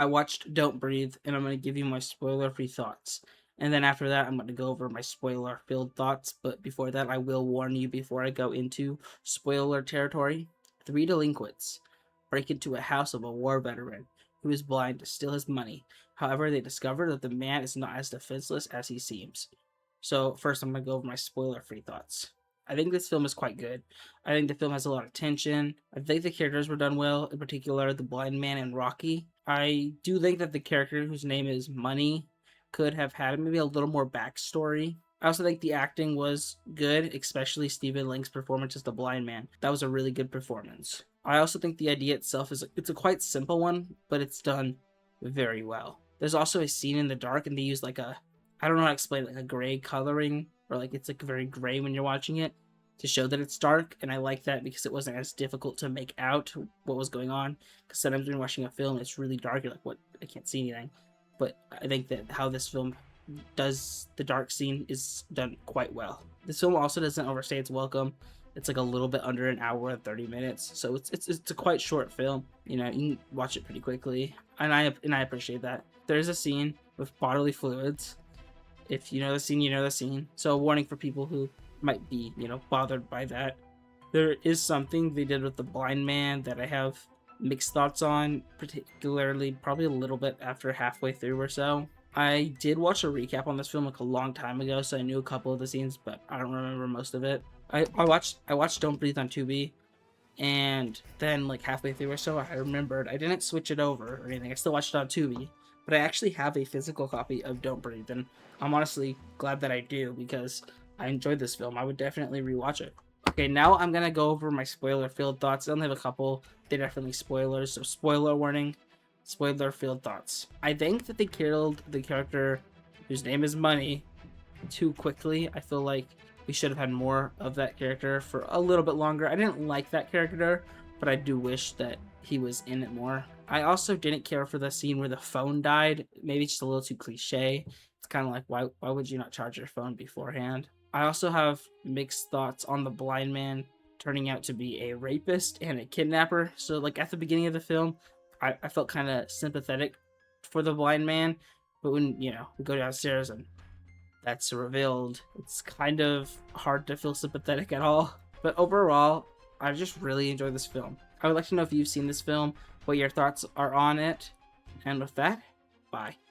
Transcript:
I watched Don't Breathe, and I'm going to give you my spoiler-free thoughts. And then after that, I'm going to go over my spoiler-filled thoughts. But before that, I will warn you before I go into spoiler territory. Three delinquents break into a house of a war veteran who is blind to steal his money. However, they discover that the man is not as defenseless as he seems. So first, I'm going to go over my spoiler-free thoughts. I think this film is quite good. I think the film has a lot of tension. I think the characters were done well, in particular the blind man and Rocky. I do think that the character whose name is Money could have had maybe a little more backstory. I also think the acting was good, especially Stephen Lang's performance as the blind man. That was a really good performance. I also think the idea itself it's a quite simple one, but it's done very well. There's also a scene in the dark, and they use like a, I don't know how to explain, like a gray coloring, or like it's like very gray when you're watching it to show that it's dark, and I like that because it wasn't as difficult to make out what was going on. Because sometimes when you're watching a film, it's really dark. You're like, what? I can't see anything. But I think that how this film does the dark scene is done quite well. This film also doesn't overstay its welcome. It's like a little bit under an hour and 30 minutes, so it's a quite short film. You know, you can watch it pretty quickly, and I appreciate that. There's a scene with bodily fluids. If you know the scene, you know the scene. So a warning for people who might be, bothered by that. There is something they did with the blind man that I have mixed thoughts on, particularly probably a little bit after halfway through or so. I did watch a recap on this film like a long time ago, so I knew a couple of the scenes, but I don't remember most of it. I watched Don't Breathe on Tubi, and then like halfway through or so, I remembered I didn't switch it over or anything. I still watched it on Tubi, but I actually have a physical copy of Don't Breathe, and I'm honestly glad that I do because I enjoyed this film. I would definitely rewatch it. Okay, now I'm gonna go over my spoiler-filled thoughts. I only have a couple. They're definitely spoilers, so spoiler warning, spoiler-filled thoughts. I think that they killed the character whose name is Money too quickly. I feel like we should have had more of that character for a little bit longer. I didn't like that character, but I do wish that he was in it more. I also didn't care for the scene where the phone died. Maybe just a little too cliche. It's kind of like, why would you not charge your phone beforehand? I also have mixed thoughts on the blind man turning out to be a rapist and a kidnapper. So like at the beginning of the film, I felt kind of sympathetic for the blind man, but when, we go downstairs and that's revealed, it's kind of hard to feel sympathetic at all. But overall, I just really enjoyed this film. I would like to know if you've seen this film, what your thoughts are on it, and with that, bye.